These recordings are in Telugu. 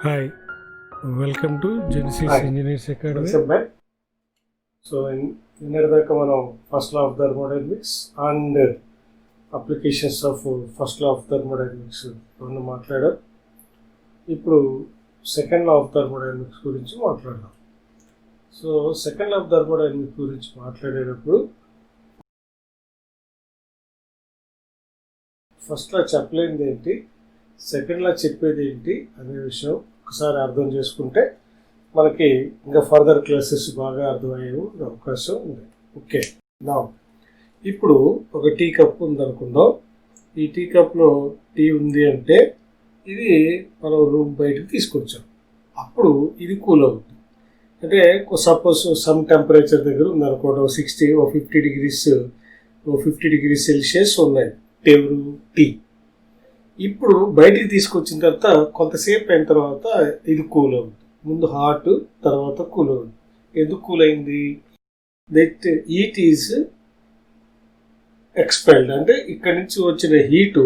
Hi, welcome to Genesis Hi, Engineers Academy. welcome back. So నిన్నటిదాకా మనం first law of thermodynamics and applications of first law of thermodynamics రెండు మాట్లాడాం. ఇప్పుడు సెకండ్ లా ఆఫ్ థర్మోడైనమిక్స్ గురించి మాట్లాడదాం. So second law of thermodynamics గురించి మాట్లాడేటప్పుడు ఫస్ట్ లా చెప్పలేనిది ఏంటి, సెకండ్ లా చెప్పేది ఏంటి అనే విషయం ఒకసారి అర్థం చేసుకుంటే మనకి ఇంకా ఫర్దర్ క్లాసెస్ బాగా అర్థమయ్యే అవకాశం ఉంది. ఓకే, నా ఇప్పుడు ఒక టీ కప్ ఉందనుకుందాం. ఈ టీ కప్లో టీ ఉంది అంటే ఇది మనం రూమ్ బయటకు తీసుకొచ్చాం. అప్పుడు ఇది కూల్ అవుతుంది. అంటే సపోజ్ సమ్ టెంపరేచర్ దగ్గర ఉందనుకోండి, 60 50 డిగ్రీస్ సెల్సియస్ ఉన్నాయి టేబుల్ టీ. ఇప్పుడు బయటికి తీసుకొచ్చిన తర్వాత కొంతసేపు అయిన తర్వాత ఇది కూల్ అవుతుంది. ముందు హాట్, తర్వాత కూల్ అవుతుంది. ఎందుకు కూల్ అయింది? దట్ హీట్ ఈజ్ ఎక్స్పెల్డ్, అంటే ఇక్కడి నుంచి వచ్చిన హీటు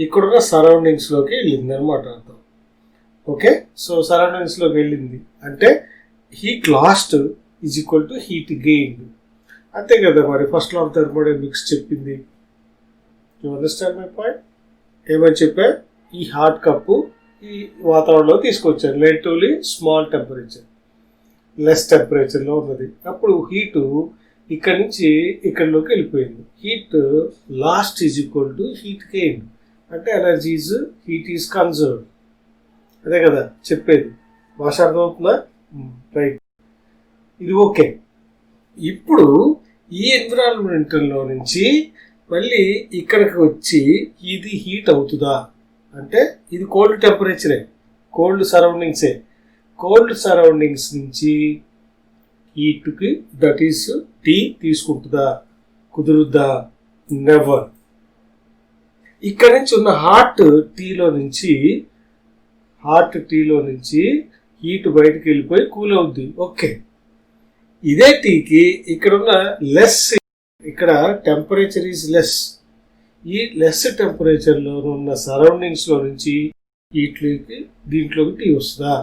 ఇక్కడున్న సరౌండింగ్స్లోకి వెళ్ళింది అనమాట అర్థం. ఓకే, సో సరౌండింగ్స్లోకి వెళ్ళింది అంటే heat lost is equal to heat gained. అంతే కదా మరి ఫస్ట్ లా ఆఫ్ థర్మోడైనమిక్స్ చెప్పింది. You understand my point? ఏమని చెప్పా? ఈ హాట్ కప్పు ఈ వాతావరణంలో తీసుకొచ్చారు, రిలేటివ్లీ స్మాల్ టెంపరేచర్, లెస్ టెంపరేచర్లో ఉన్నది. అప్పుడు హీటు ఇక్కడి నుంచి ఇక్కడిలోకి వెళ్ళిపోయింది. Heat lost is equal to heat gain, అంటే energy is heat is conserved. అదే కదా చెప్పేది. భాష అర్థమవుతుందా? రైట్, ఇది ఓకే. ఇప్పుడు ఈ ఎన్విరాన్మెంట్లో నుంచి మళ్ళీ ఇక్కడికి వచ్చి ఇది హీట్ అవుతుందా అంటే ఇది కోల్డ్ టెంపరేచరే, కోల్డ్ సరౌండింగ్సే. కోల్డ్ సరౌండింగ్స్ నుంచి హీట్కి దట్ ఈస్ టీ తీసుకుంటుందా? కుదురుద్దా? నెవర్. ఇక్కడి నుంచి ఉన్న హాట్ టీలో నుంచి హీట్ బయటకు వెళ్ళిపోయి కూల్ అవుద్ది. ఓకే, ఇదే టీకి ఇక్కడున్న లెస్, ఇక్కడ టెంపరేచర్ ఈజ్ లెస్, ఈ లెస్ టెంపరేచర్లో ఉన్న సరౌండింగ్స్లో నుంచి దీంట్లోకి టీ వస్తుందా?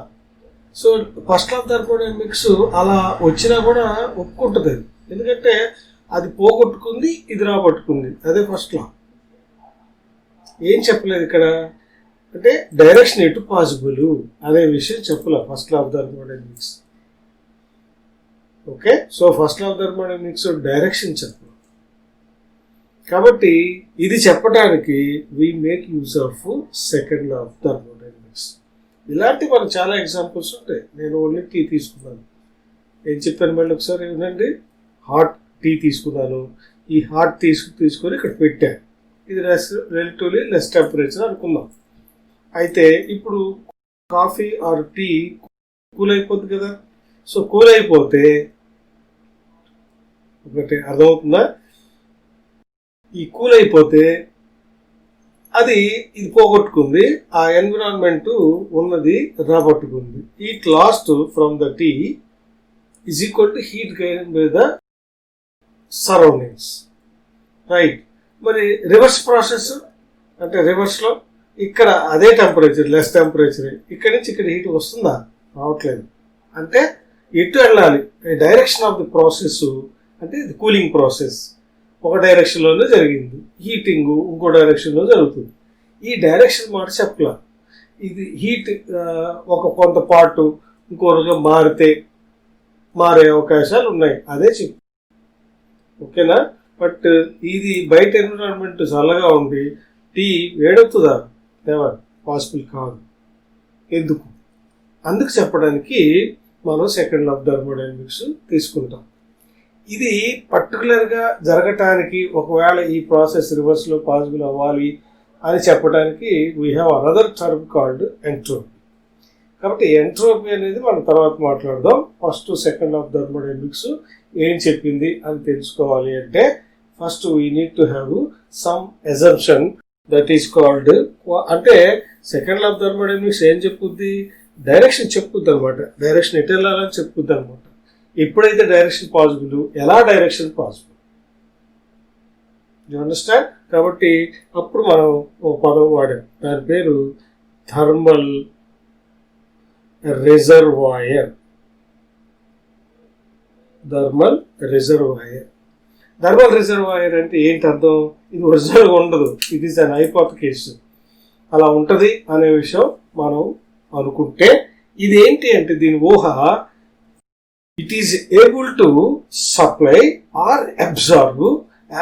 So first law of thermodynamics అలా వచ్చినా కూడా ఒప్పుకుంటుంది. ఎందుకంటే అది పోగొట్టుకుంది, ఇది రాబట్టుకుంది. అదే ఫస్ట్ లా. ఏం చెప్పలేదు ఇక్కడ అంటే డైరెక్షన్ ఎటు పాసిబుల్ అనే విషయం చెప్పలే first law of thermodynamics. Okay, so first law of thermodynamics direction చెప్పలేదు. కాబట్టి ఇది చెప్పడానికి we make use of second law of thermodynamics. ఇలాంటి మనకు చాలా ఎగ్జాంపుల్స్ ఉంటాయి. నేను ఓన్లీ టీ తీసుకున్నాను. ఏం చెప్పాను మళ్ళీ ఒకసారి వినండి. హాట్ టీ తీసుకున్నాను. ఈ హాట్ తీసుకొని ఇక్కడ పెట్టాను. ఇది రిలేటివ్లీ లెస్ టెంపరేచర్ అనుకుందాం. అయితే ఇప్పుడు కాఫీ ఆర్ టీ కూల్ అయిపోతుంది కదా. సో కూల్ అయిపోతే ఒకటి అర్థమవుతుందా? ఈ కూల్ అయిపోతే ఇది పోగొట్టుకుంది, ఆ ఎన్విరాన్మెంట్ ఉన్నది రాబట్టుకుంది. Heat lost from the tea is equal to heat gain by the surroundings. Right. మరి రివర్స్ ప్రాసెస్ అంటే రివర్స్లో ఇక్కడ అదే టెంపరేచర్, లెస్ టెంపరేచర్, ఇక్కడి నుంచి ఇక్కడ హీట్ వస్తుందా? రావట్లేదు. అంటే ఎటు వెళ్ళాలి? డైరెక్షన్ ఆఫ్ ది ప్రాసెస్ అంటే ఇది కూలింగ్ ప్రాసెస్ ఒక డైరెక్షన్లోనే జరిగింది, హీటింగ్ ఇంకో డైరెక్షన్లో జరుగుతుంది. ఈ డైరెక్షన్ మాట చెప్పలా. ఇది హీట్ కొంత పార్ట్ ఇంకో రకంగా మారే అవకాశాలు ఉన్నాయి, అదే చెప్పు. ఓకేనా? బట్ ఇది బయట ఎన్విరాన్మెంట్ చల్లగా ఉండి టీ వేడవుతుందా? నెవర్ పాసిబుల్ కాదు. ఎందుకు? అందుకు చెప్పడానికి మనం సెకండ్ లా ఆఫ్ థర్మోడైనమిక్స్ తీసుకుంటాం. ఇది పర్టికులర్గా జరగటానికి, ఒకవేళ ఈ ప్రాసెస్ రివర్స్లో పాసిబుల్ అవ్వాలి అని చెప్పడానికి we have another term called entropy. కాబట్టి ఎంట్రోపీ అనేది మనం తర్వాత మాట్లాడదాం. ఫస్ట్ సెకండ్ ఆఫ్ థర్మోడైనమిక్స్ ఏం చెప్పింది అని తెలుసుకోవాలి అంటే first we need to have some assumption that is called, అంటే సెకండ్ లా ఆఫ్ థర్మోడైనమిక్స్ ఏం చెప్పుద్ది? డైరెక్షన్ చెప్పుద్ది అనమాట. డైరెక్షన్ ఎటు వెళ్ళాలని చెప్పుద్ది అనమాట. ఎప్పుడైతే డైరెక్షన్ పాసిబుల్, ఎలా డైరెక్షన్ పాసిబుల్, యు అండర్స్టాండ్? కాబట్టి అప్పుడు మనం ఒక పదం వాడాం, దాని పేరు thermal reservoir. Thermal reservoir. Thermal reservoir అంటే ఏంటి అర్థం? ఇది ఒరిజినల్గా ఉండదు, ఇట్ ఈస్ అన్ హైపోథెసిస్. అలా ఉంటుంది అనే విషయం మనం అనుకుంటే ఇది ఏంటి అంటే దీని ఊహ, it is able to supply or absorb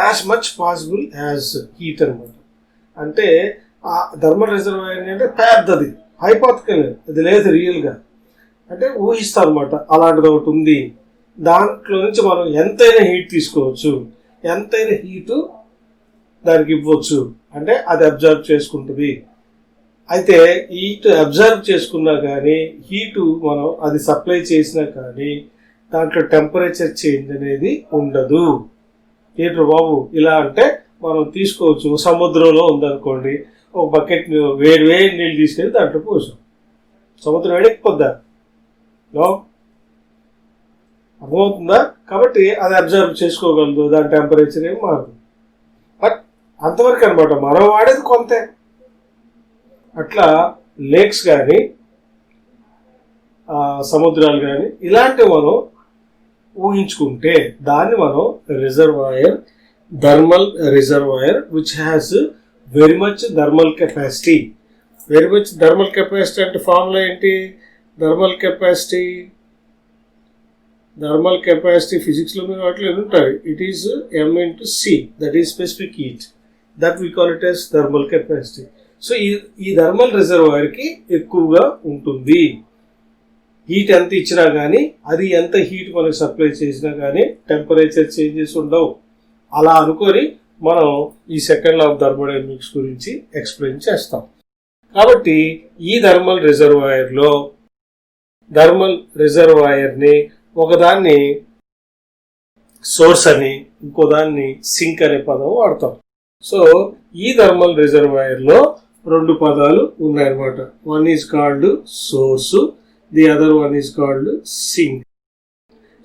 as much possible as heat అనమాట. అంటే ఆ థర్మల్ రిజర్వాయర్ అంటే పెద్దది, హైపోథెటికల్, అది లేదు రియల్గా. అంటే ఊహిస్తాం అనమాట, అలాంటిది ఒకటి ఉంది, దాంట్లో నుంచి మనం ఎంతైనా హీట్ తీసుకోవచ్చు, ఎంతైనా హీటు దానికి ఇవ్వచ్చు, అంటే అది అబ్జర్వ్ చేసుకుంటుంది. అయితే హీట్ అబ్జర్వ్ చేసుకున్నా కానీ, హీటు మనం అది సప్లై చేసినా కానీ దాంట్లో టెంపరేచర్ చేంజ్ అనేది ఉండదు. ఏంటో బాబు ఇలా అంటే మనం తీసుకోవచ్చు, సముద్రంలో ఉందనుకోండి, ఒక బకెట్ వేడి నీళ్ళు తీసుకెళ్ళి దాంట్లో పోసాం, సముద్రం వేడెక్కిపోద్దా? అర్థమవుతుందా? కాబట్టి అది అబ్జర్వ్ చేసుకోగలదు, దాని టెంపరేచర్ ఏం మారదు. బట్ అంతవరకు అనమాట, మనం వాడేది కొంతే. అట్లా లేక్స్ కానీ సముద్రాలు కానీ ఇలాంటివి మనం ఊహించుకుంటే దాన్ని మనం reservoir, thermal reservoir which has very much thermal capacity. Very much thermal capacity అంటే ఫార్ములా ఏంటి? థర్మల్ కెపాసిటీ ఫిజిక్స్లో మీరు వాటిలో ఉంటాయి. It is m/c, that is specific heat, that we call it as thermal capacity. So ఈ థర్మల్ రిజర్వాయర్కి ఎక్కువగా ఉంటుంది. హీట్ ఎంత ఇచ్చినా కానీ, అది ఎంత హీట్ మనకి సప్లై చేసినా కానీ టెంపరేచర్ చేంజెస్ ఉండవు. అలా అనుకొని మనం ఈ సెకండ్ లా ఆఫ్ థర్మోడైనమిక్స్ గురించి ఎక్స్ప్లెయిన్ చేస్తాం. కాబట్టి ఈ థర్మల్ రిజర్వాయర్ని ఒకదాన్ని సోర్స్ అని, ఇంకో దాన్ని సింక్ అనే పదం వాడతాం. సో ఈ థర్మల్ రిజర్వాయర్లో రెండు పదాలు ఉన్నాయన్నమాట. One is called source, the other one is called sink.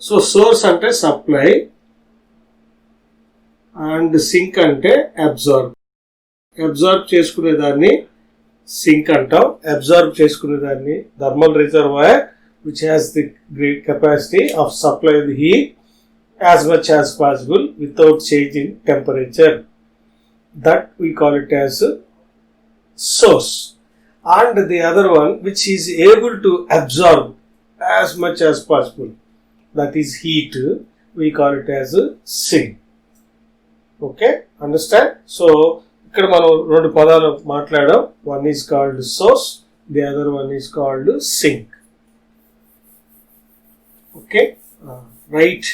So source అంటే సప్లై అండ్ సింక్ అంటే అబ్జార్బ్ చేసుకునేదాన్ని సింక్ అంటాం. అబ్జార్బ్ చేసుకునేదాన్ని thermal reservoir which has the great capacity of supply the heat as much as possible without change in temperature. That we call it as source. And the other one which is able to absorb as much as possible, that is heat, we call it as sink. Okay, understand? So ఇక్కడ మనం రెండు పదాలు మాట్లాడాం. One is called source, the other one is called sink. Okay, right.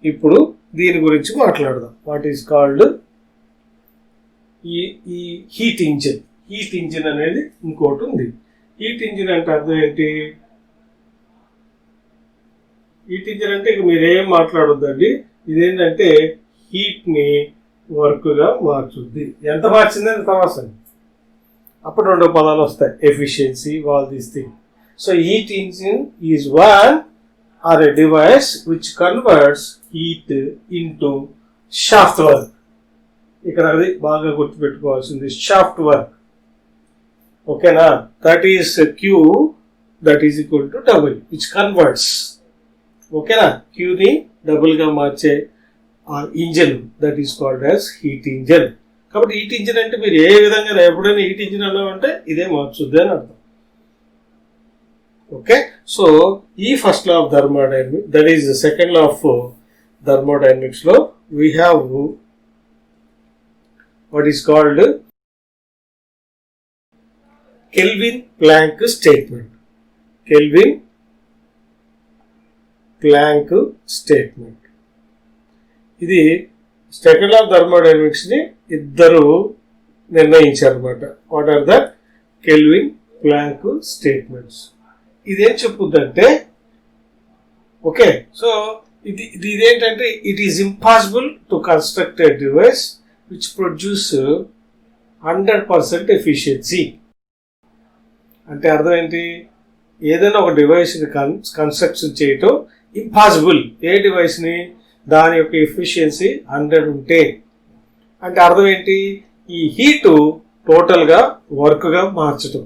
ఇప్పుడు దీని గురించి మాట్లాడదాం. వాట్ ఈస్ కాల్డ్ ఈ హీట్ ఇంజిన్. హీట్ ఇంజిన్ అనేది ఇంకోటి ఉంది. హీట్ ఇంజిన్ అంటే అర్థం ఏంటి? హీట్ ఇంజిన్ అంటే ఇక మీరేం మాట్లాడొద్దండి. ఇదేంటంటే హీట్ని వర్క్గా మార్చుద్ది. ఎంత మార్చిందని తర్వాత అప్పుడు రెండు పదాలు వస్తాయి, efficiency, all these thing. So heat engine is one or a device which converts heat into shaft work. ఇక్కడ అది బాగా గుర్తుపెట్టుకోవాల్సింది, షాఫ్ట్ వర్క్. ఓకేనా? That is Q, that is equal to W, which converts. ఓకేనా? క్యూని డబుల్గా మార్చే engine, that is called as heat engine. కాబట్టి హీట్ ఇంజిన్ అంటే మీరు ఏ విధంగా ఎప్పుడైనా హీట్ ఇంజిన్ అన్నామంటే ఇదే మార్చుద్ది అని అర్థం. Okay, so ఈ first law of thermodynamics, that is the second law of thermodynamics law, we have what is called Kelvin-Planck statement. Kelvin-Planck statement. ఇది సెకండ్ లా ఆఫ్ థర్మోడైనమిక్స్ ని ఇద్దరు నిర్ణయించారన్నమాట. What are the Kelvin Planck statements. ఇదేం చెప్పుద్దంటే, ఓకే, సో ఇదేంటంటే it is impossible to construct a device which produce 100% efficiency. అంటే అర్థం ఏంటి? ఏదైనా ఒక డివైస్ని కన్స్ట్రక్షన్ చేయటం ఇంపాసిబుల్. ఏ డివైస్ని? దాని యొక్క ఎఫిషియన్సీ 100 ఉంటే. అంటే అర్థం ఏంటి? ఈ హీటు టోటల్గా వర్క్గా మార్చడం.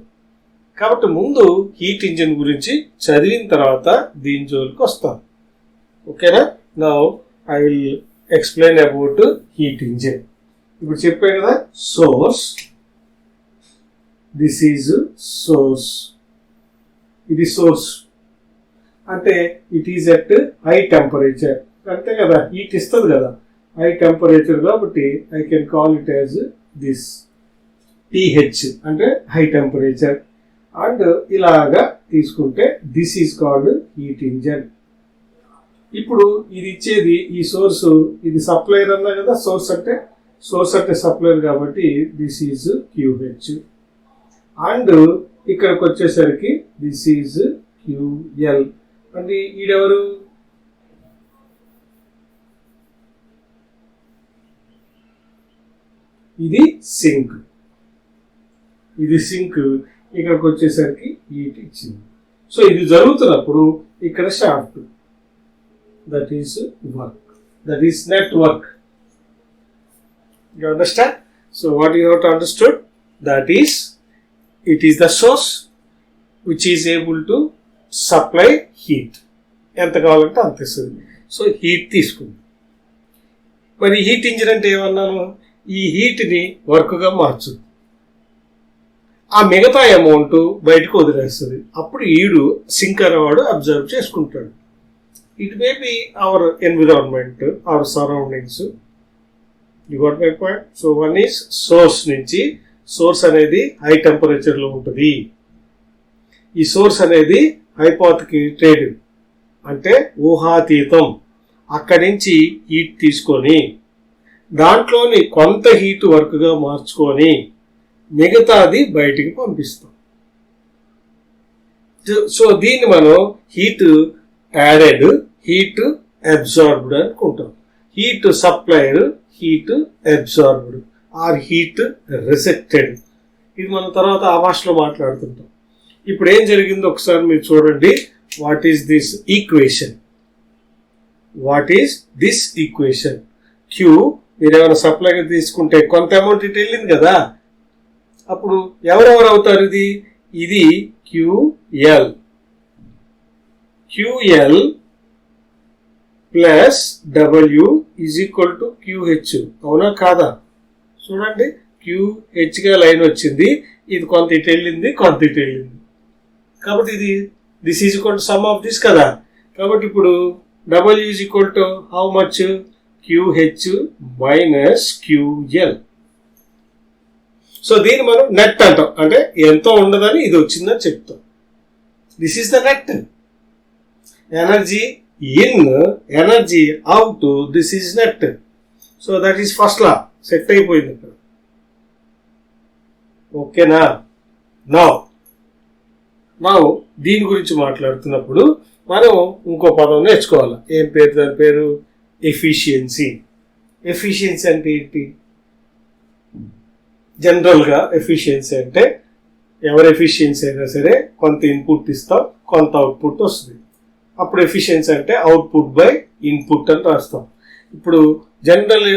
కాబట్టి ముందు హీట్ ఇంజిన్ గురించి చదివిన తర్వాత దీని జోలికి వస్తాను. ఓకేనా? Now I will explain about heat engine. ఇప్పుడు చెప్పే కదా సోర్స్, దిస్ ఈజ్ సోర్స్, ఇది సోర్స్ అంటే it is at high temperature, అంతే కదా, హీట్ ఇస్తుంది కదా హై టెంపరేచర్, కాబట్టి I can call it as this TH అంటే హై టెంపరేచర్. అండ్ ఇలాగా తీసుకుంటే this is called heat engine. ఇప్పుడు ఇది ఇచ్చేది ఈ సోర్స్, ఇది సప్లైర్ అన్నా కదా, సోర్స్ అంటే సప్లైర్ కాబట్టి దిస్ ఈజ్ క్యూహెచ్. అండ్ ఇక్కడికి వచ్చేసరికి దిస్ ఈజ్ క్యూఎల్. అంటే ఈడెవరు? ఇది సింక్, ఇక్కడికి వచ్చేసరికి హీట్ ఇచ్చింది. సో ఇది జరుగుతున్నప్పుడు ఇక్కడ shaft, that is work, that is network. You understand? So what you have to understood, that is it is the source which is able to supply heat. ఎంత కావాలంటే అంత ఇస్తుంది. సో హీట్ తీసుకుంది. మరి హీట్ ఇంజిన్ అంటే ఏమన్నాను? ఈ హీట్ని వర్క్గా మార్చుతుంది, ఆ మిగతా అమౌంట్ బయటకు వదిలేస్తుంది. అప్పుడు ఈడు సింక్ అనేవాడు అబ్జర్వ్ చేసుకుంటాడు. It may be our environment, hour surroundings. You got my point? So one is source నుంచి, సోర్స్ అనేది హై టెంపరేచర్లో ఉంటుంది. ఈ సోర్స్ అనేది హైపోథెటికల్ అంటే ఊహాతీతం. అక్కడి నుంచి హీట్ తీసుకొని దాంట్లోని కొంత హీట్ వర్క్గా మార్చుకొని మిగతాది బయటికి పంపిస్తాం. సో దీన్ని మనం హీట్ యాడెడ్, హీట్ అబ్జార్బ్డ్ అనుకుంటాం. Heat supplied, heat absorbed or heat receipted. ఇది మనం తర్వాత ఆ భాషలో మాట్లాడుతుంటాం. ఇప్పుడు ఏం జరిగిందో ఒకసారి మీరు చూడండి. What is this equation? Q మీరు ఏమైనా సప్లైగా తీసుకుంటే కొంత అమౌంట్ ఇటు వెళ్ళింది కదా, అప్పుడు ఎవరెవరు అవుతారు? ఇది QL plus W is equal to QH. అవునా కాదా? చూడండి, క్యూహెచ్గా లైన్ వచ్చింది, ఇది కొంత ఇటు వెళ్ళింది, కొంత ఇటు వెళ్ళింది. కాబట్టి this is equal to some of this కదా. కాబట్టి ఇప్పుడు W is equal to how much? QH minus QL. So దీన్ని మనం నెట్ అంటాం, అంటే ఎంతో ఉండదని ఇది వచ్చిందని చెప్తాం. This is the net. Energy in, energy out, this is net. So that is first law, set అయిపోయింది ఇక్కడ. ఓకేనా? నా దీని గురించి మాట్లాడుతున్నప్పుడు మనం ఇంకో పదం నేర్చుకోవాలి. ఏం పేరు? దాని పేరు ఎఫిషియన్సీ. ఎఫిషియన్సీ అంటే ఏంటి? జనరల్గా ఎఫిషియన్సీ అంటే ఎవరి ఎఫిషియన్సీ అయినా సరే కొంత ఇన్పుట్ ఇస్తాం, కొంత అవుట్పుట్ వస్తుంది. అప్పుడు ఎఫిషియన్సీ అంటే అవుట్పుట్ బై ఇన్పుట్ అని రాస్తాం. ఇప్పుడు general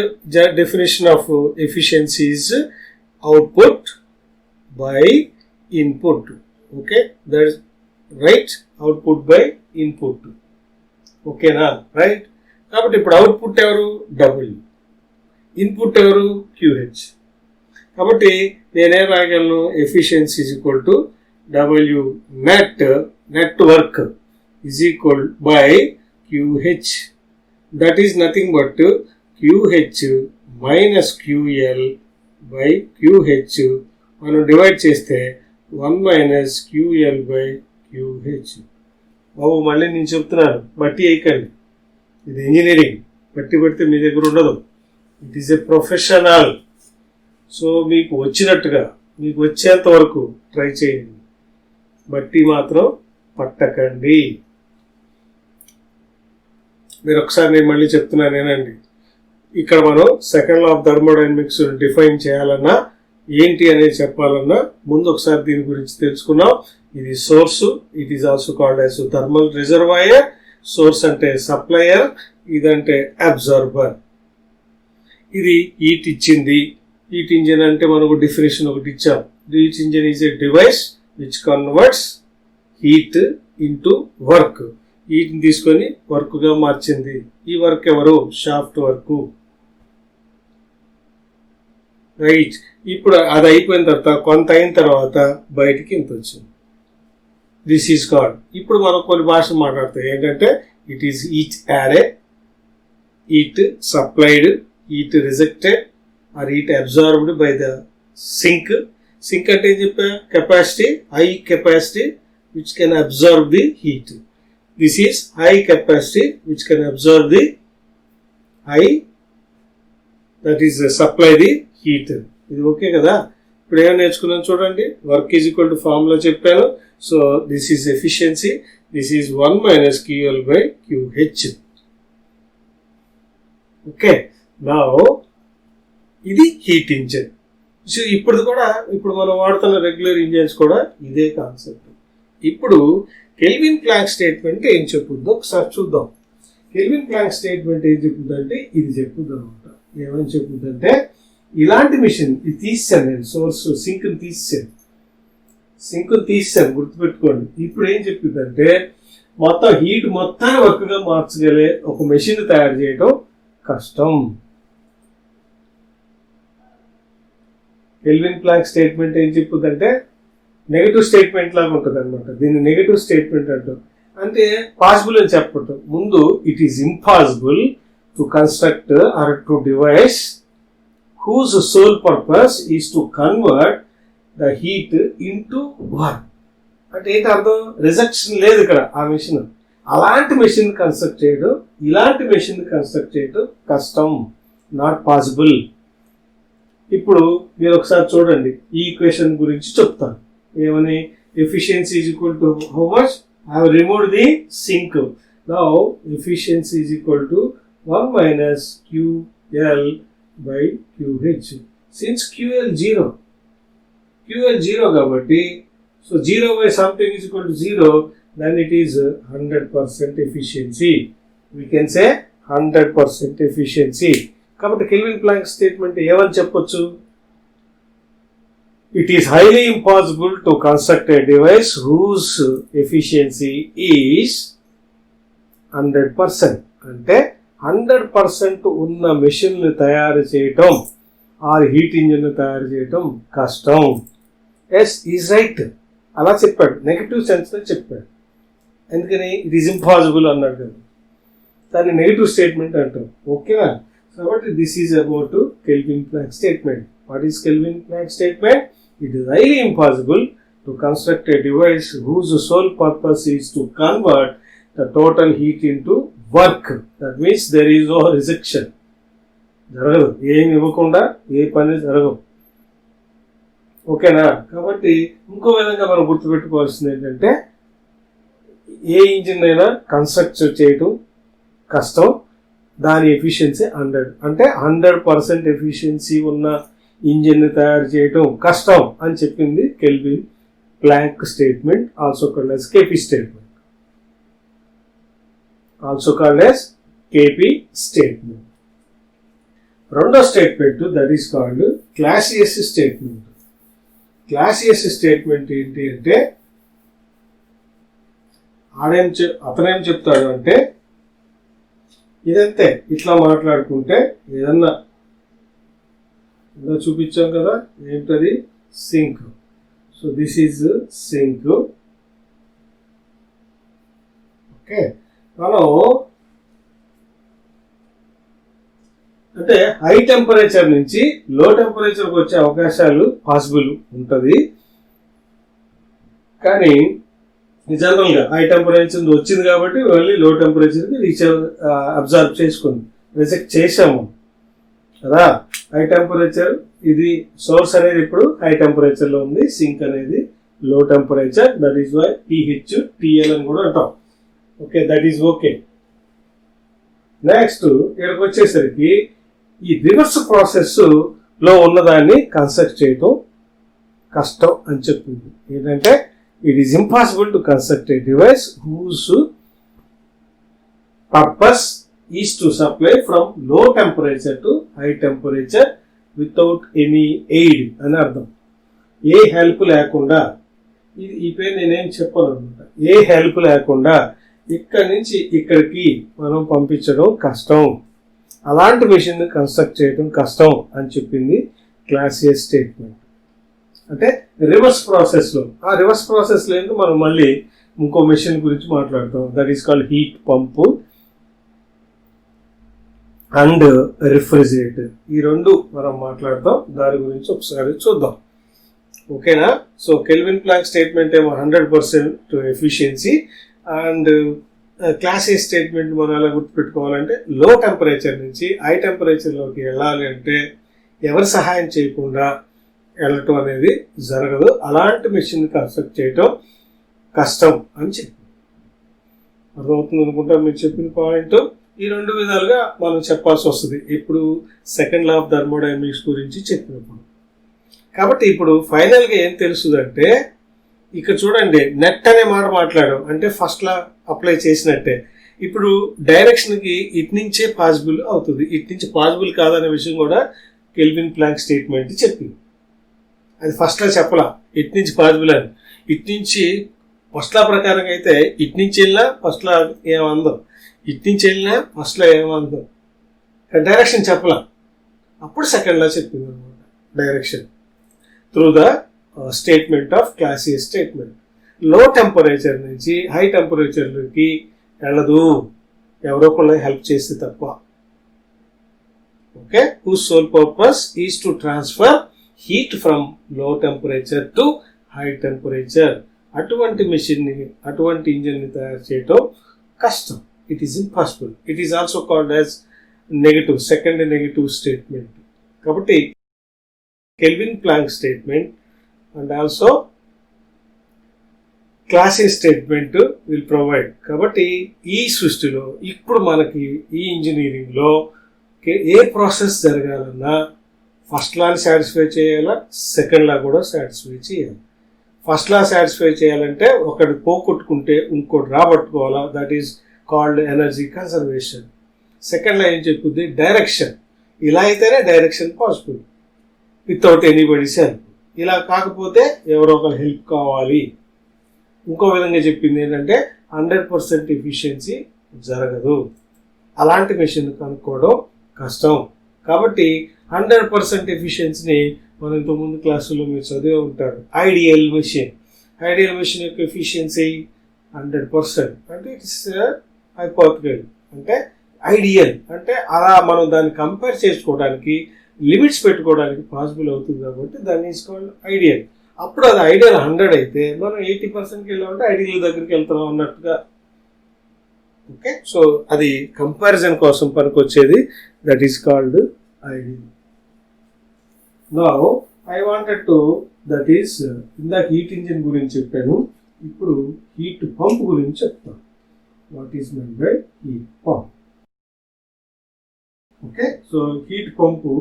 definition of efficiency is output by input. Okay, that is right. Output by input. ఓకేనా? రైట్. కాబట్టి ఇప్పుడు అవుట్పుట్ ఎవరు? డబ్ల్యూ. ఇన్పుట్ ఎవరు? క్యూహెచ్. కాబట్టి నేనేం రాయగలను? Efficiency is equal to W net work is equal by QH. That is nothing but QH minus QL by QH. మనం డివైడ్ చేస్తే 1 మైనస్ క్యూఎల్ బై క్యూహెచ్. బాబు మళ్ళీ నేను చెప్తున్నాను, బట్టి వేయకండి. ఇది ఇంజనీరింగ్, బట్టి పడితే మీ దగ్గర ఉండదు. It is a professional. So మీకు వచ్చినట్టుగా, మీకు వచ్చేంత వరకు ట్రై చేయండి, బట్టి మాత్రం పట్టకండి. మీరు ఒకసారి నేను మళ్ళీ చెప్తున్నానేనండి, ఇక్కడ మనం second law of thermodynamics define చేయాలన్నా, ఏంటి అనేది చెప్పాలన్నా ముందు ఒకసారి దీని గురించి తెలుసుకున్నాం. ఇది source, it is also called as thermal reservoir. Source అంటే సప్లయర్, ఇదంటే అబ్జర్బర్. ఇది హీట్ ఇచ్చింది. హీట్ ఇంజిన్ అంటే మనకు డెఫినేషన్ ఒకటి ఇచ్చాం. Heat engine is a device which converts heat into work. హీట్ని తీసుకొని వర్క్గా మార్చింది. ఈ వర్క్ ఎవరు? Shaft work. రైట్. ఇప్పుడు అది అయిపోయిన తర్వాత కొంత అయిన తర్వాత బయటికి ఇంత వచ్చింది. This is called. ఇప్పుడు మనం కొన్ని భాషలు మాట్లాడతాయి ఏంటంటే it is heat added, heat supplied, heat rejected or heat absorbed by the sink. Sink అంటే ఏం చెప్పా? Capacity, high capacity which can absorb the heat. This is high capacity which can absorb the high, that is supply the heat. ఇది ఓకే కదా? ఇప్పుడు ఏమైనా నేర్చుకున్నాను చూడండి. Work is equal to formula చెప్పాను. So this is efficiency. This is 1 - QL by QH. Okay, నా ఇది హీట్ ఇంజిన్. సో ఇప్పుడు మనం వాడుతున్న రెగ్యులర్ ఇంజిన్స్ కూడా ఇదే కాన్సెప్ట్. ఇప్పుడు కెల్విన్ ప్లాంక్ స్టేట్మెంట్ ఏం చెప్పుద్దో ఒకసారి చూద్దాం. కెల్విన్ ప్లాంక్ స్టేట్మెంట్ ఏం చెప్పుద్దంటే ఇది చెప్పుద్ది అనమాట. ఏమని చెప్పుద్దంటే ఇలాంటి మిషన్ ఇది తీసాను నేను, సోర్స్ సింక్ని తీసాను గుర్తుపెట్టుకోండి. ఇప్పుడు ఏం చెప్పిందంటే మొత్తం హీట్ మొత్తాన్ని వర్క్గా మార్చగలే ఒక మెషిన్ తయారు చేయడం కష్టం. కెల్విన్ ప్లాంక్ స్టేట్మెంట్ ఏం చెప్పుద్దంటే నెగటివ్ స్టేట్మెంట్ లాగా ఉంటుంది అనమాట. దీన్ని నెగటివ్ స్టేట్మెంట్ అంటాం. అంటే పాసిబుల్ అని చెప్పటం ముందు it is impossible to construct or to device whose sole purpose is to convert the heat into work. అంటే ఏంటి అర్థం? రిజెక్షన్ లేదు ఇక్కడ ఆ మెషిన్. అలాంటి మెషిన్ కన్స్ట్రక్ట్ చేయడం, ఇలాంటి మెషిన్ కన్స్ట్రక్ట్ చేయడం కష్టం, నాట్ పాసిబుల్. ఇప్పుడు మీరు ఒకసారి చూడండి, ఈ ఈక్వేషన్ గురించి చెప్తాను. ఏమని? Efficiency is equal to how much? I have removed the sink. Now efficiency is equal to 1 - QL by QH. Since QL 0 కాబట్టి, so 0 by something is equal to 0, then it is 100% efficiency. We can say 100% efficiency. కాబట్టి కెల్విన్ ప్లాంక్ స్టేట్మెంట్ ఏమని చెప్పొచ్చు? It is highly impossible to construct a device whose efficiency is 100%. అంటే 100% ఉన్న మెషిన్లు తయారు చేయటం, ఆర్ హీట్ ఇంజిన్ తయారు చేయటం కష్టం. ఎస్ ఈజ్ రైట్, అలా చెప్పాడు, నెగిటివ్ సెన్స్లో చెప్పాడు. ఎందుకని? ఇట్ ఈజ్ ఇంపాసిబుల్ అన్నాడు కదా, దాన్ని నెగిటివ్ స్టేట్మెంట్ అంటాం. ఓకేనా? కాబట్టి this is about Kelvin Planck statement. What is Kelvin Planck statement? It is highly impossible to construct a device whose sole purpose is to convert the total heat into work. That means there is no rejection. జరగదు, ఏమి ఇవ్వకుండా ఏ పని జరగదు. ఓకేనా? కాబట్టి ఇంకో విధంగా మనం గుర్తుపెట్టుకోవాల్సింది ఏంటంటే ఏ ఇంజిన్ అయినా కన్స్ట్రక్ట్ చేయటం కష్టం, దాని ఎఫిషియన్సీ 100. అంటే 100% ఎఫిషియన్సీ ఉన్న ఇంజిన్ తయారు చేయటం కష్టం అని చెప్పింది Kelvin Planck statement, also called as KP statement. also called as KP statement. రెండో statement that is called Clausius statement. Clausius statement ఏంటి అంటే అతనేం చెప్తాడు అంటే ఇదంతే, ఇట్లా మాట్లాడుకుంటే ఏదన్నా ఇలా చూపించాం కదా, ఏంటది? Sink. So this is sink. Okay, మనం అంటే హై టెంపరేచర్ నుంచి లో టెంపరేచర్కి వచ్చే అవకాశాలు పాసిబుల్ ఉంటుంది. కానీ జనరల్గా హై టెంపరేచర్ వచ్చింది కాబట్టి మళ్ళీ లో టెంపరేచర్కి అబ్జర్వ్ చేసుకుంది, రిజెక్ట్ చేసాము కదా. హై టెంపరేచర్ ఇది సోర్స్ అనేది ఇప్పుడు హై టెంపరేచర్లో ఉంది, సింక్ అనేది low temperature, that is why TH TL అని కూడా అంటాం. Okay, that is okay. Next ఇక్కడికి వచ్చేసరికి ఈ రివర్స్ ప్రాసెస్ లో ఉన్నదాన్ని కన్స్ట్రక్ట్ చేయటం కష్టం అని చెప్తుంది. ఏంటంటే it is impossible to construct a device whose purpose is to supply from low temperature to high temperature without any aid అని అర్థం. ఏ హెల్ప్ లేకుండా, ఈ పేరు నేనేం చెప్పను అనమాట. ఏ హెల్ప్ లేకుండా ఇక్కడి నుంచి ఇక్కడికి మనం పంపించడం కష్టం, అలాంటి మెషిన్ కన్స్ట్రక్ట్ చేయడం కష్టం అని చెప్పింది క్లాస్ ఏ స్టేట్మెంట్. అంటే రివర్స్ ప్రాసెస్లో, ఆ రివర్స్ ప్రాసెస్లో ఏంటో మనం మళ్ళీ ఇంకో మెషిన్ గురించి మాట్లాడతాం. That is called heat pump and refrigerator. ఈ రెండు మనం మాట్లాడతాం, దాని గురించి ఒకసారి చూద్దాం. ఓకేనా? సో కెల్విన్ ప్లాంక్ స్టేట్మెంట్ ఏమో 100% efficiency, and Clausius statement మనం ఎలా గుర్తుపెట్టుకోవాలంటే లో టెంపరేచర్ నుంచి హై టెంపరేచర్లోకి వెళ్ళాలి అంటే ఎవరి సహాయం చేయకుండా వెళ్ళటం అనేది జరగదు. అలాంటి మెషిన్ కన్స్ట్రక్ట్ చేయటం కష్టం అని చెప్పి అర్థమవుతుంది అనుకుంటా. మీరు చెప్పిన పాయింట్ ఈ రెండు విధాలుగా మనం చెప్పాల్సి వస్తుంది ఇప్పుడు సెకండ్ లా ఆఫ్ థర్మోడైనమిక్స్ గురించి చెప్పినప్పుడు. కాబట్టి ఇప్పుడు ఫైనల్గా ఏం తెలుస్తుందంటే, ఇక్కడ చూడండి, నెట్ అనే మాట మాట్లాడాం అంటే ఫస్ట్ లా అప్లై చేసినట్టే. ఇప్పుడు డైరెక్షన్కి ఇటు నుంచే పాసిబుల్ అవుతుంది, ఇటు నుంచి పాసిబుల్ కాదనే విషయం కూడా కెల్విన్ ప్లాంక్ స్టేట్మెంట్ చెప్పింది. అది ఫస్ట్ లా చెప్పలా ఇటు నుంచి పాసిబుల్ అని. ఇటు నుంచి ఫస్ట్ లా ప్రకారం అయితే ఇటు నుంచి వెళ్ళినా ఫస్ట్ లా ఏమందం, ఇటు నుంచి వెళ్ళినా ఫస్ట్ లా ఏమందం, డైరెక్షన్ చెప్పలా. అప్పుడు సెకండ్ లా చెప్పింది అనమాట direction through the statement of Clausius statement. Low temperature నుంచి హై టెంపరేచర్లోకి వెళ్ళదు, ఎవరో ఒకళ్ళు హెల్ప్ చేస్తే తప్ప. Okay, whose sole purpose is to transfer heat from low temperature to high temperature. అటువంటి మెషిన్ని, అటువంటి ఇంజిన్ని తయారు చేయటం కష్టం. It is impossible. It is also called as negative, second negative statement. కాబట్టి Kelvin Planck statement and also Clausius statement will provide. కాబట్టి ఈ సృష్టిలో ఇప్పుడు మనకి ఈ ఇంజనీరింగ్లో ఏ ప్రాసెస్ జరగాలన్నా ఫస్ట్ లాని సాటిస్ఫై చేయాలా, సెకండ్ లా కూడా సాటిస్ఫై చేయాలి. ఫస్ట్ లా సాటిస్ఫై చేయాలంటే ఒకటి పోగొట్టుకుంటే ఇంకోటి రాబట్టుకోవాలా, that is called energy conservation. Second law ఏం చెప్పుద్ది, డైరెక్షన్. ఇలా అయితేనే direction possible without anybody's help. ఇలా కాకపోతే ఎవరో ఒకరు హెల్ప్ కావాలి. ఇంకో విధంగా చెప్పింది ఏంటంటే 100% ఎఫిషియన్సీ జరగదు, అలాంటి మెషిన్ కనుక్కోవడం కష్టం. కాబట్టి 100% ఎఫిషియన్సీని మనం ఇంతకుముందు క్లాసులో మీరు చదివే ఉంటారు. ఐడియల్ మెషిన్ యొక్క ఎఫిషియన్సీ 100%. అంటే ఇట్స్ హైపోథెటికల్, అంటే ఐడియల్ అంటే అలా మనం దాన్ని కంపేర్ చేసుకోవడానికి, లిమిట్స్ పెట్టుకోవడానికి పాసిబుల్ అవుతుంది. కాబట్టి దాన్ని తీసుకోవాలి ఐడియల్. అప్పుడు అది ఐడియల్ 100 అయితే మనం 80%కి వెళ్ళామంటే ఐడియల్ దగ్గరికి వెళ్తున్నాం అన్నట్టుగా. ఓకే, సో అది కంపారిజన్ కోసం పనికొచ్చేది. That is called ideal. Now I wanted to, that is ఇందాక హీట్ ఇంజిన్ గురించి చెప్పాను, ఇప్పుడు హీట్ పంప్ గురించి చెప్తాను. What is mean by heat pump? Okay, so heat pump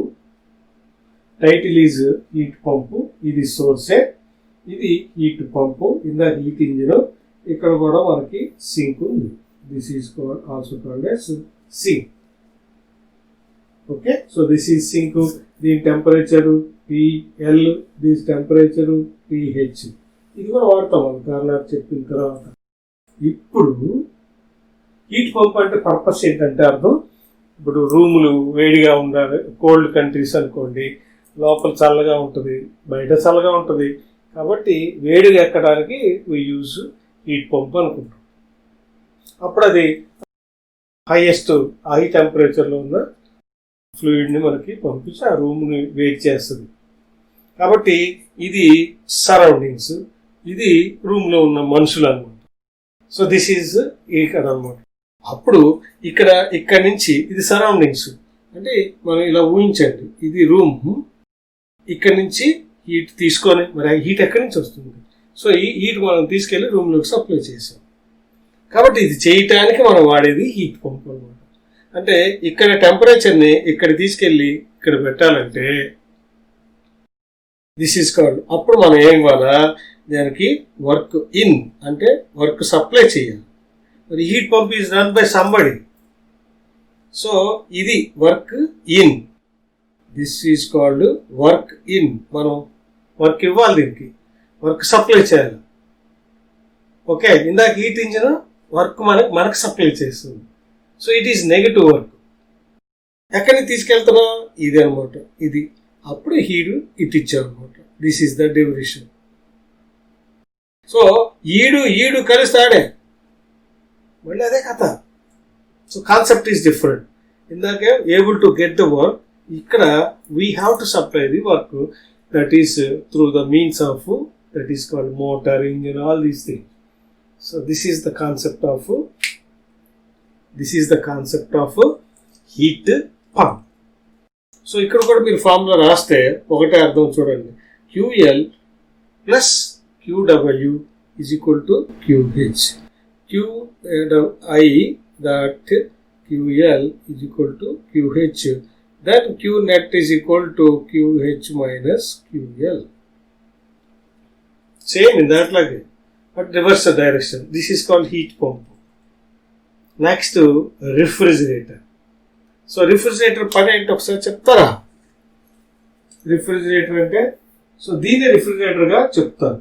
title is heat pump. ఇది సోర్సే, ఇది హీట్ పంపు. ఇందాక హీట్ ఇంజిన్, ఇక్కడ కూడా మనకి సింక్ ఉంది. This is also called as sink. Okay, so this is sink. దీని టెంపరేచరు PL, దీని టెంపరేచరు PH. ఇది కూడా వాడతాం మనం కార్నర్ చెప్పిన తర్వాత. ఇప్పుడు హీట్ పంప్ అంటే పర్పస్ ఏంటంటే అర్థం, ఇప్పుడు రూములు వేడిగా ఉండాలి, కోల్డ్ కంట్రీస్ అనుకోండి, లోపల చల్లగా ఉంటుంది, బయట చల్లగా ఉంటుంది. కాబట్టి వేడిగా ఎక్కడానికి యూజ్ హీట్ పంప్ అనుకుంటాం. అప్పుడు అది హైయెస్ట్ హై టెంపరేచర్లో ఉన్న ఫ్లూయిడ్ని మనకి పంపించి ఆ రూమ్ని వేడి చేస్తుంది. కాబట్టి ఇది సరౌండింగ్స్, ఇది రూమ్లో ఉన్న మనుషులు అనమాట. సో దిస్ ఈజ్ ఇక్కడ అనమాట. అప్పుడు ఇక్కడి నుంచి ఇది సరౌండింగ్స్ అంటే మనం ఇలా ఊహించండి, ఇది రూమ్. ఇక్కడ నుంచి హీట్ తీసుకొని, మరి హీట్ ఎక్కడి నుంచి వస్తుంది? సో ఈ హీట్ మనం తీసుకెళ్ళి రూమ్లోకి సప్లై చేసాం. కాబట్టి ఇది చేయటానికి మనం వాడేది హీట్ పంప్ అనమాట. అంటే ఇక్కడ టెంపరేచర్ని ఇక్కడ తీసుకెళ్ళి ఇక్కడ పెట్టాలంటే దిస్ ఈజ్ కాల్డ్. అప్పుడు మనం ఏం ఇవ్వాలా, దానికి వర్క్ ఇన్ అంటే వర్క్ సప్లై చేయాలి. మరి heat pump is run by somebody. So ఇది work in. This is called work in. మనం వర్క్ ఇవ్వాలి, దీనికి వర్క్ సప్లై చేయాలి. ఓకే, ఇందాక హీట్ ఇంజిన్ వర్క్ మనకు సప్లై చేస్తుంది. So it is negative work. ఎక్కడికి తీసుకెళ్తున్నా ఇది అనమాట, ఇది. అప్పుడు హీట్ ఇట్ ఇచ్చాం అనమాట. This is the definition. So ఈడు కలుస్తాడే, మళ్ళీ అదే కథ. So concept is different. ఇందాకే able to get the work, ఇక్కడ we have to supply the work, that is through the means of, that is called motor, engine, all these things. So this is the concept of heat pump. So ఇక్కడ కూడా మీరు ఫార్ములా రాస్తే ఒకటే అర్థం చూడండి. QL plus QW is equal to QH. QI that QL is equal to QH. Then Q net is equal to QH minus QL. Same in that like, but reverse the direction. This is called heat pump. Next, refrigerator. So refrigerator పని ఏంటి ఒకసారి చెప్తారా? రిఫ్రిజిరేటర్ అంటే, సో దీన్ని రిఫ్రిజిరేటర్ గా చెప్తారు.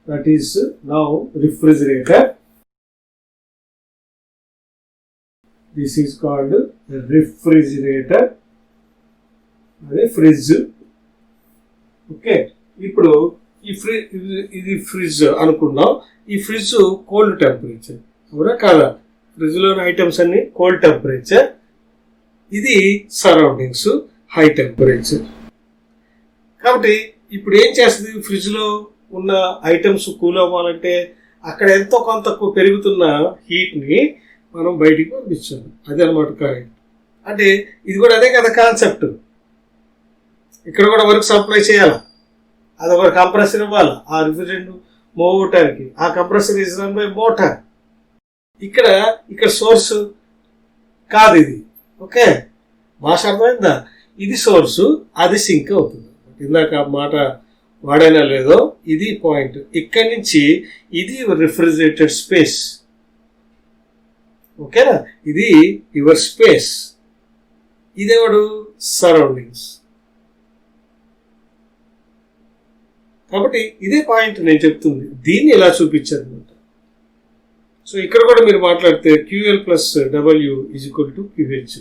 That is now refrigerator. This is called refrigerator. అదే ఫ్రిడ్జ్. ఓకే, ఇప్పుడు ఇది ఫ్రిడ్జ్ అనుకున్నాం. ఈ ఫ్రిడ్జ్ కోల్డ్ టెంపరేచర్, అవునా కాదా? ఫ్రిడ్జ్ లోని ఐటమ్స్ అన్ని కోల్డ్ టెంపరేచర్. ఇది సరౌండింగ్స్ హై టెంపరేచర్. కాబట్టి ఇప్పుడు ఏం చేస్తుంది, ఫ్రిడ్జ్ లో ఉన్న ఐటమ్స్ కూల్ అవ్వాలంటే అక్కడ ఎంతో కొంత పెరుగుతున్న హీట్ ని మనం బయటికి పంపించాలి. అదే అనమాట కరెంట్ అంటే. ఇది కూడా అదే కదా కాన్సెప్ట్. ఇక్కడ కూడా వర్క్ సప్లై చేయాలి, అదొక కంప్రెసర్ ఇవ్వాలి ఆ రిఫ్రిజరెంట్ మూవ్ అవటానికి. ఆ compressor is run by motor. ఇక్కడ సోర్స్ కాదు ఇది. ఓకే, భాష అర్థమైందా? ఇది సోర్సు, అది సింక్ అవుతుంది. ఇందాక ఆ మాట వాడైనా లేదో, ఇది పాయింట్. ఇక్కడి నుంచి ఇది రిఫ్రిజిరేటెడ్ స్పేస్. ఓకేనా, ఇది యువర్ స్పేస్. ఇదేవాడు సరౌండింగ్స్. కాబట్టి ఇదే పాయింట్ నేను చెప్తుంది. దీన్ని ఎలా చూపించారు అనమాట. సో ఇక్కడ కూడా మీరు మాట్లాడితే QL plus W is equal to QH.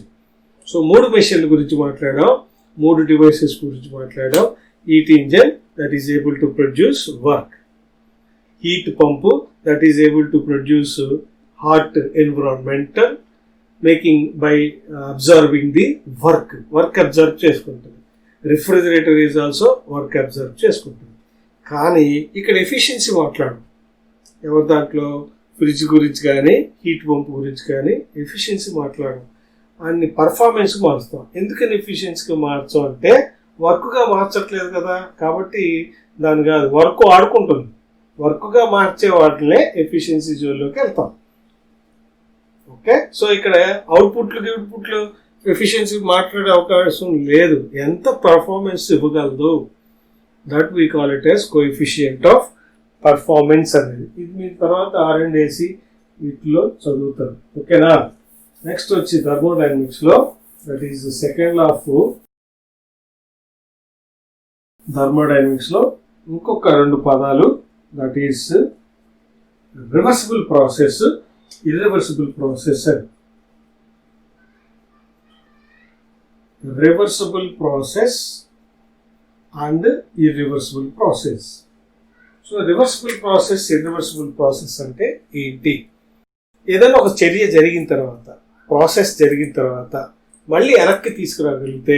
So 3 మెషిన్ల గురించి మాట్లాడాం, 3 డివైసెస్ గురించి మాట్లాడాం. Heat engine that is able to produce work, heat pump that is able to produce hot environmental, making by observing the work observe చేసుకుంటుంది. Refrigerator is also work observe చేసుకుంటుంది. కానీ ఇక్కడ ఎఫిషియన్సీ మాట్లాడు. ఎవరి దాంట్లో ఫ్రిడ్జ్ గురించి కానీ హీట్ పంప్ గురించి కానీ ఎఫిషియన్సీ మాట్లాడడం. అన్ని పర్ఫార్మెన్స్ మారుస్తాం. ఎందుకని ఎఫిషియన్సీగా మార్చాం అంటే వర్క్గా మార్చట్లేదు కదా, కాబట్టి దాని కాదు, వర్క్ ఆడుకుంటుంది. వర్క్గా మార్చే వాటినే ఎఫిషియన్సీ జోన్లోకి వెళ్తాం. ఓకే, సో ఇక్కడ అవుట్పుట్లు ఎఫిషియన్సీ మాట్లాడే అవకాశం లేదు. ఎంత పర్ఫార్మెన్స్ ఇవ్వగలదు, that we call it as coefficient of performance అనేది. ఇది మీ తర్వాత R&AC వీటిలో చదువుతారు. ఓకేనా. నెక్స్ట్ వచ్చి థర్మోడైనమిక్స్ లో, that is second law of thermodynamics లో ఇంకొక 2 పదాలు, that is reversible process, irreversible process. Reversible process and irreversible process. So reversible process, irreversible process అంటే ఏంటి? ఏదైనా ఒక చర్య జరిగిన తర్వాత, ప్రాసెస్ జరిగిన తర్వాత మళ్ళీ వెనక్కి తీసుకురాగలిగితే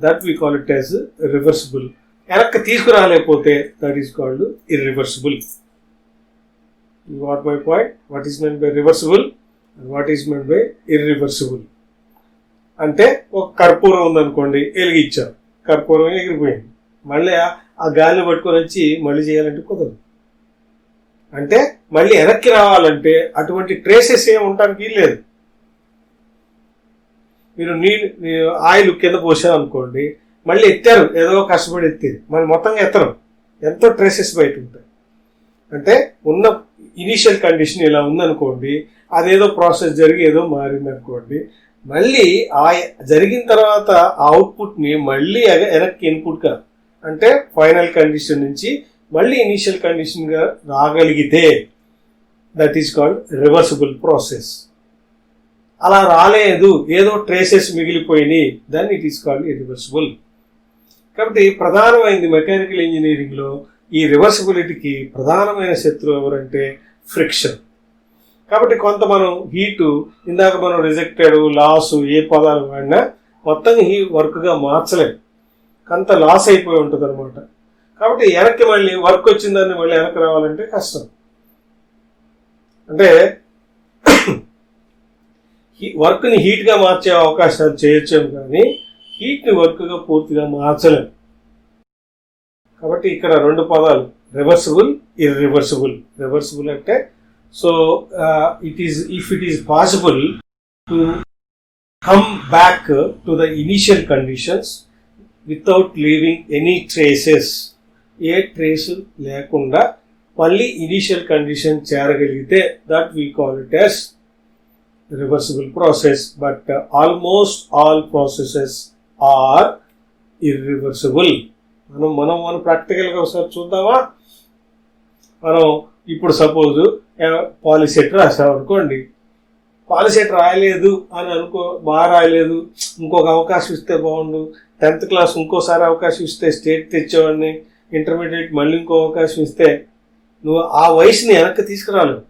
that we call it as reversible. వెనక్కి తీసుకురాలేకపోతే that is called irreversible. You got my point? What is meant by reversible and what is meant by irreversible? అంటే ఒక కర్పూరం ఉందనుకోండి, వెలిగించాం, కర్పూరం ఎగిరిపోయింది, మళ్ళీ ఆ గాలిని పట్టుకొని వచ్చి మళ్ళీ చేయాలంటే కుదరదు. అంటే మళ్ళీ వెనక్కి రావాలంటే అటువంటి ట్రేసెస్ ఏమి ఉండడానికి లేదు. మీరు ఆయిల్ కింద పోసాం అనుకోండి, మళ్ళీ ఎత్తారు, ఏదో కష్టపడి ఎత్తారు, మళ్ళీ మొత్తంగా ఎత్తరు, ఎంతో ట్రేసెస్ బయట ఉంటాయి. అంటే ఉన్న ఇనీషియల్ కండిషన్ ఇలా ఉందనుకోండి, అదేదో ప్రాసెస్ జరిగి ఏదో మారింది అనుకోండి, మళ్ళీ ఆ జరిగిన తర్వాత ఆ అవుట్పుట్ని మళ్ళీ వెనక్కి ఇన్పుట్గా అంటే ఫైనల్ కండిషన్ నుంచి మళ్ళీ ఇనీషియల్ కండిషన్గా రాగలిగితే that is called reversible process. అలా రాలేదు, ఏదో ట్రేసెస్ మిగిలిపోయినాయి, దాన్ని ఇట్ ఈస్ కాల్డ్ ఇర్రివర్సిబుల్. కాబట్టి ప్రధానమైనది మెకానికల్ ఇంజనీరింగ్లో ఈ రివర్సిబిలిటీకి ప్రధానమైన శత్రువు ఎవరంటే ఫ్రిక్షన్. కాబట్టి కొంత మనం హీటు ఇందాక మనం రిజెక్టెడ్ లాస్ ఏ పదాలు వాడినా మొత్తం వర్క్గా మార్చలేం, కొంత లాస్ అయిపోయి ఉంటుంది అనమాట. కాబట్టి వెనక్కి మళ్ళీ వర్క్ వచ్చిందాన్ని మళ్ళీ వెనక్కి రావాలంటే కష్టం. అంటే వర్క్ని హీట్గా మార్చే అవకాశాలు చేయొచ్చాము కానీ హీట్ని వర్క్గా పూర్తిగా మార్చలేం. కాబట్టి ఇక్కడ రెండు పదాలు రివర్సిబుల్, ఇర్రివర్సిబుల్. రివర్సిబుల్ అంటే so if it is possible to come back to the initial conditions without leaving any traces, ఏ ట్రేస్ లేకుండా మళ్ళీ ఇనీషియల్ కండిషన్ చేరగలిగితే that we call it as reversible process. But almost all processes are irreversible. మనం ప్రాక్టికల్గా ఒకసారి చూద్దామా? మనం ఇప్పుడు సపోజ్ పాలిసెట్ రాసాం అనుకోండి, పాలిసెట్ రాయలేదు అని బాగా రాయలేదు, ఇంకొక అవకాశం ఇస్తే బాగుండు, 10th క్లాస్ ఇంకోసారి అవకాశం ఇస్తే స్టేట్ తెచ్చేవాడిని, ఇంటర్మీడియట్ మళ్ళీ ఇంకో అవకాశం ఇస్తే నువ్వు ఆ వయసుని వెనక్కి తీసుకురాలేవు.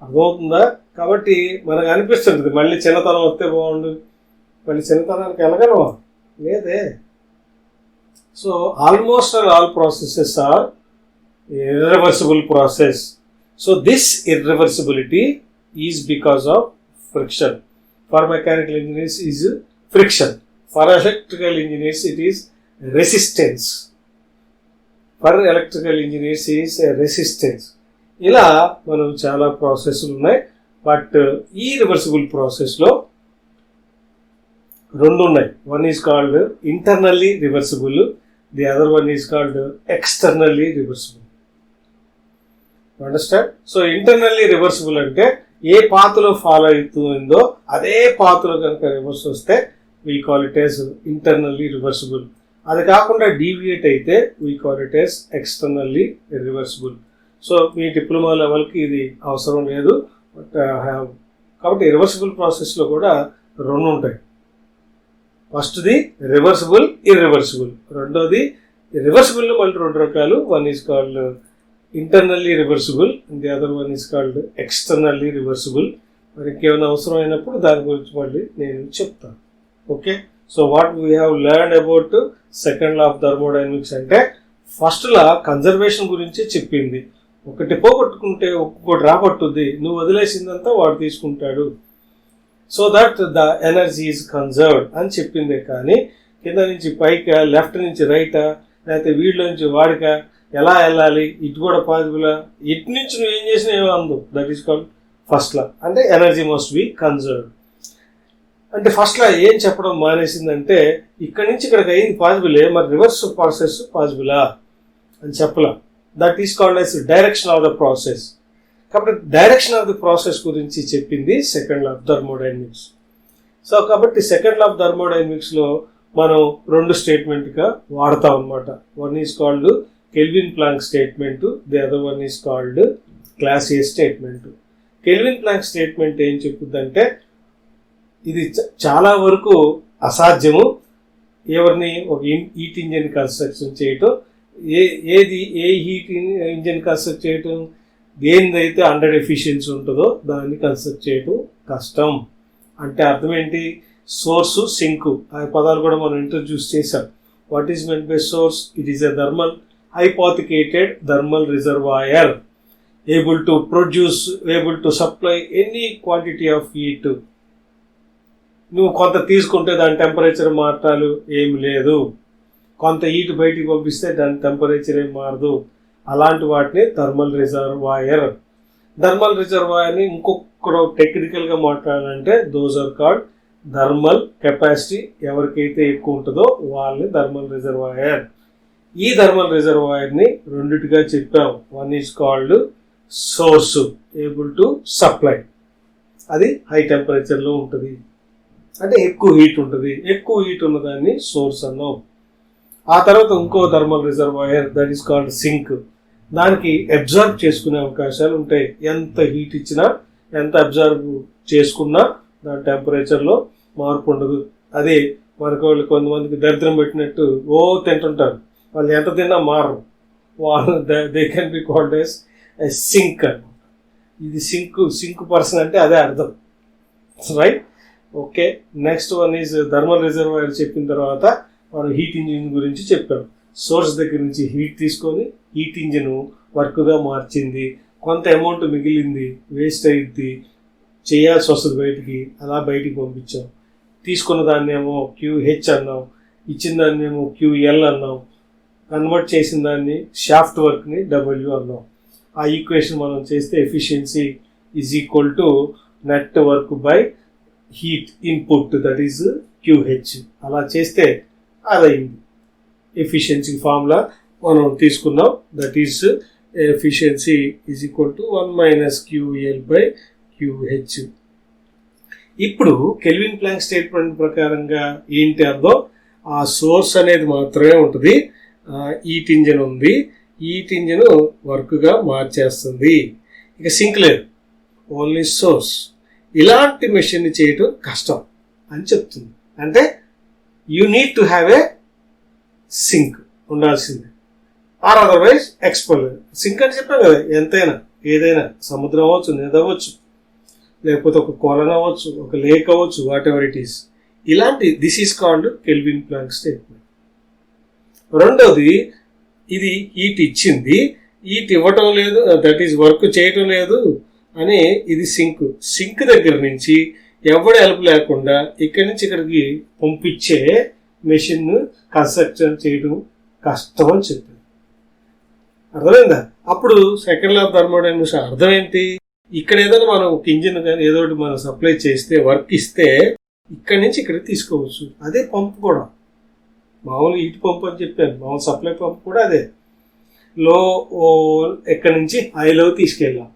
అర్థమవుతుందా? కాబట్టి మనకు అనిపిస్తుంది మళ్ళీ చిన్నతనం వస్తే బాగుండు, మళ్ళీ చిన్నతనానికి వెళ్ళగలవా? లేదే. So almost all processes are irreversible process. So this irreversibility is because of friction. For mechanical engineers is friction. For electrical engineers it is resistance. For electrical engineers is resistance. ఇలా మనం చాలా ప్రాసెస్లు ఉన్నాయి. బట్ ఈ రివర్సిబుల్ ప్రాసెస్లో రెండు ఉన్నాయి. One is called internally reversible, the other one is called externally reversible. Understand? So internally reversible అంటే ఏ పాత్లో ఫాలో అవుతుందో అదే పాత్లో కనుక రివర్స్ వస్తే we call it as internally reversible. అది కాకుండా డీవియేట్ అయితే we call it as externally reversible. So me diploma లెవెల్కి ఇది అవసరం లేదు. బట్ కాబట్టి రివర్సిబుల్ ప్రాసెస్లో కూడా రెండు ఉంటాయి. ఫస్ట్ది రివర్సిబుల్, ఇర్రివర్సిబుల్. రెండోది రివర్సిబుల్లో మళ్ళీ రెండు రకాలు. One is called internally reversible, the other one is called externally reversible. మరి ఇంకేమైనా అవసరం అయినప్పుడు దాని గురించి మళ్ళీ నేను చెప్తాను. Okay, so what we have learn about second law of thermodynamics అంటే ఫస్ట్ లా కన్జర్వేషన్ గురించి చెప్పింది. ఒకటి పోగొట్టుకుంటే ఒక్కొక్కటి రాబట్టుద్ది, నువ్వు వదిలేసిందంతా వాడు తీసుకుంటాడు, so that the energy is conserved అని చెప్పిందే. కానీ కింద నుంచి పైకా, లెఫ్ట్ నుంచి రైటా, లేకపోతే వీడిలో నుంచి వాడికా, ఎలా వెళ్ళాలి, ఇటు కూడా పాసిబులా, ఇటు నుంచి నువ్వు ఏం చేసినా ఏమో అందు. దట్ ఈస్ కాల్డ్ ఫస్ట్ లా. అంటే ఎనర్జీ మస్ట్ బి కన్జర్వ్డ్. అంటే ఫస్ట్ లా ఏం చెప్పడం మానేసిందంటే ఇక్కడి నుంచి ఇక్కడికి అయింది పాసిబులే, మరి రివర్స్ ప్రాసెస్ పాసిబులా అని చెప్పలా. That is called as direction of the process. కాబట్టి డైరెక్షన్ ఆఫ్ ది ప్రాసెస్ గురించి చెప్పింది సెకండ్ లా ఆఫ్ థర్మోడైనమిక్స్. సో కాబట్టి సెకండ్ లా ఆఫ్ థర్మోడైనమిక్స్లో మనం రెండు స్టేట్మెంట్గా వాడతాం అనమాట. One is called Kelvin Planck statement, the other one is called Clausius statement. Kelvin Planck statement ఏం చెప్పుద్దంటే ఇది చాలా వరకు అసాధ్యము, ఎవరిని ఒక హీట్ ఇంజిన్ కన్స్ట్రక్షన్ చేయటం, ఏ హీట్ ఇంజిన్ కన్స్ట్రక్ట్ చేయటం, దేనిదైతే 100 ఎఫిషియన్సీ ఉంటుందో దాన్ని కన్స్ట్రక్ట్ చేయటం కష్టం. అంటే అర్థం ఏంటి? సోర్సు, సింకు, ఆ పదాలు కూడా మనం ఇంట్రడ్యూస్ చేసాం. What is meant by source? It is a thermal hypothecated thermal reservoir able to produce, able to supply any quantity of heat. నువ్వు కొంత తీసుకుంటే దాని టెంపరేచర్ మార్చాలు ఏమి లేదు, కొంత హీట్ బయటికి పంపిస్తే దాని టెంపరేచర్ ఏం మారదు. అలాంటి వాటిని థర్మల్ రిజర్వాయర్. థర్మల్ రిజర్వాయర్ని ఇంకొక టెక్నికల్గా మాట్లాడాలంటే those are called thermal capacity. ఎవరికైతే ఎక్కువ ఉంటుందో వాళ్ళని థర్మల్ రిజర్వాయర్. ఈ థర్మల్ రిజర్వాయర్ని రెండిటిగా చెప్పాం. One is called source, able to supply, అది హై టెంపరేచర్లో ఉంటుంది, అంటే ఎక్కువ హీట్ ఉంటుంది. ఎక్కువ హీట్ ఉన్నదాన్ని సోర్స్ అన్నాం. ఆ తర్వాత ఇంకో thermal reservoir that is called sink. దానికి అబ్జర్వ్ చేసుకునే అవకాశాలు ఉంటాయి. ఎంత హీట్ ఇచ్చినా, ఎంత అబ్జర్వ్ చేసుకున్నా దాని టెంపరేచర్లో మార్పు ఉండదు. అదే మనకు వాళ్ళు కొంతమందికి దరిద్రం పెట్టినట్టు తింటుంటారు, వాళ్ళు ఎంత తిన్నా మారరు. వాళ్ళు they can be called as sink అనమాట. ఇది సింక్ పర్సన్ అంటే అదే అర్థం, right? Okay, next one is thermal reservoir. చెప్పిన తర్వాత మనం హీట్ ఇంజిన్ గురించి చెప్పాం. సోర్స్ దగ్గర నుంచి హీట్ తీసుకొని హీట్ ఇంజిన్ వర్క్గా మార్చింది, కొంత అమౌంట్ మిగిలింది, వేస్ట్ అయ్యిద్ది, చేయాల్సి వస్తుంది బయటికి, అలా బయటికి పంపించాం. తీసుకున్న దాన్ని ఏమో QH అన్నాం, ఇచ్చిన దాన్ని ఏమో QL అన్నాం, కన్వర్ట్ చేసిన దాన్ని షాఫ్ట్ వర్క్ని W అన్నాం. ఆ ఈక్వేషన్ మనం చేస్తే efficiency is equal to net work by heat input, that is QH. అలా చేస్తే అదైంది ఎఫిషియన్సీ ఫార్ములా మనం తీసుకున్నాం. That is efficiency is equal to 1 - QL by QH. ఇప్పుడు కెల్విన్ ప్లాంక్ స్టేట్మెంట్ ప్రకారంగా ఏంటి అర్థం? ఆ సోర్స్ అనేది మాత్రమే ఉంటుంది, హీట్ ఇంజిన్ ఉంది, హీట్ ఇంజిన్ వర్క్గా మార్చేస్తుంది, ఇక సింక్ లేదు, ఓన్లీ సోర్స్. ఇలాంటి మెషిన్ని చేయటం కష్టం అని చెప్తుంది. అంటే you need to have a sink ఉండాల్సిందే, ఆర్ అదర్వైజ్ ఎక్స్పర్ట్. సింక్ అని చెప్పాం కదా, ఎంతైనా ఏదైనా సముద్రం అవ్వచ్చు, నది అవ్వచ్చు, లేకపోతే ఒక కొలను అవ్వచ్చు, ఒక లేక్ అవ్వచ్చు, వాట్ ఎవర్ ఇట్ ఈస్. ఇలాంటి this is called Kelvin Planck statement. రెండోది, ఇది హీట్ ఇచ్చింది, హీట్ ఇవ్వటం లేదు, దట్ ఈస్ వర్క్ చేయటం లేదు అని ఇది సింక్ దగ్గర నుంచి ఎవడ హెల్ప్ లేకుండా ఇక్కడి నుంచి ఇక్కడికి పంపించే మెషిన్ కన్స్ట్రక్షన్ చేయడం కష్టం అని చెప్పింది. అర్థమైందా? అప్పుడు సెకండ్ లా ఆఫ్ థర్మోడైనమిక్స్ అర్థం ఏంటి? ఇక్కడ ఏదైనా మనం ఒక ఇంజిన్ కానీ ఏదో ఒకటి మనం సప్లై చేస్తే, వర్క్ ఇస్తే ఇక్కడి నుంచి ఇక్కడికి తీసుకోవచ్చు. అదే పంప్ కూడా, మామూలు హీట్ పంప్ అని చెప్పాను, మామూలు సప్లై పంప్ కూడా అదే. లో ఎక్కడి నుంచి హైలో తీసుకెళ్ళాం,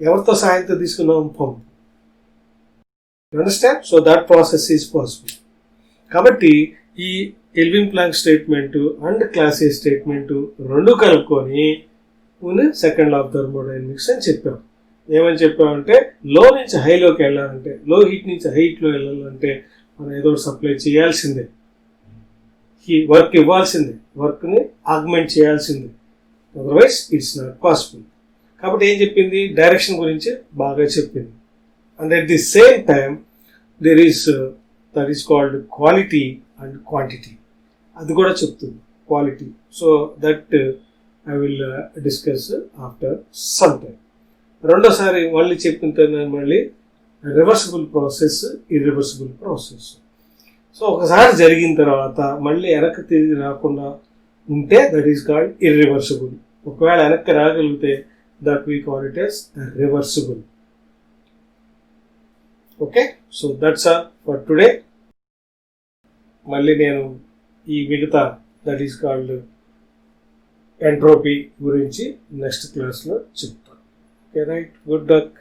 ఎవరితో సాయంతో తీసుకున్నాం? Pump. Understand? So that process is possible. కాబట్టి ఈ Kelvin Planck statement and Clausius statement రెండు కలుపుకొని సెకండ్ లా ఆఫ్ థర్మోడైనమిక్స్ అని చెప్పాం. ఏమని చెప్పామంటే, లో నుంచి హైలోకి వెళ్ళాలంటే, లో హీట్ నుంచి హైట్లో వెళ్ళాలంటే మనం ఏదో సప్లై చేయాల్సిందే, వర్క్ ఇవ్వాల్సిందే, వర్క్ని ఆగ్మెంట్ చేయాల్సిందే, అదర్వైజ్ ఇట్స్ నాట్ పాసిబుల్. కాబట్టి ఏం చెప్పింది? డైరెక్షన్ గురించి బాగా చెప్పింది. And at the same time there is that is called quality and quantity, అది కూడా చెప్తుంది, quality. So that I will discuss after some time. రెండోసారి మళ్ళీ చెప్పిన మళ్ళీ reversible process, irreversible process. So ఒకసారి జరిగిన తర్వాత మళ్ళీ వెనక్కి తిరిగి రాకుండా ఉంటే దట్ ఈస్ కాల్డ్ ఇర్రివర్సిబుల్. ఒకవేళ వెనక్కి రాగలిగితే that we call it as reversible. Okay, so that's all for today. మళ్ళీ నేను ఈ మిగతా దట్ ఈస్ కాల్డ్ ఎంట్రోపీ గురించి నెక్స్ట్ క్లాస్లో చెప్తాను. Okay, right, good luck.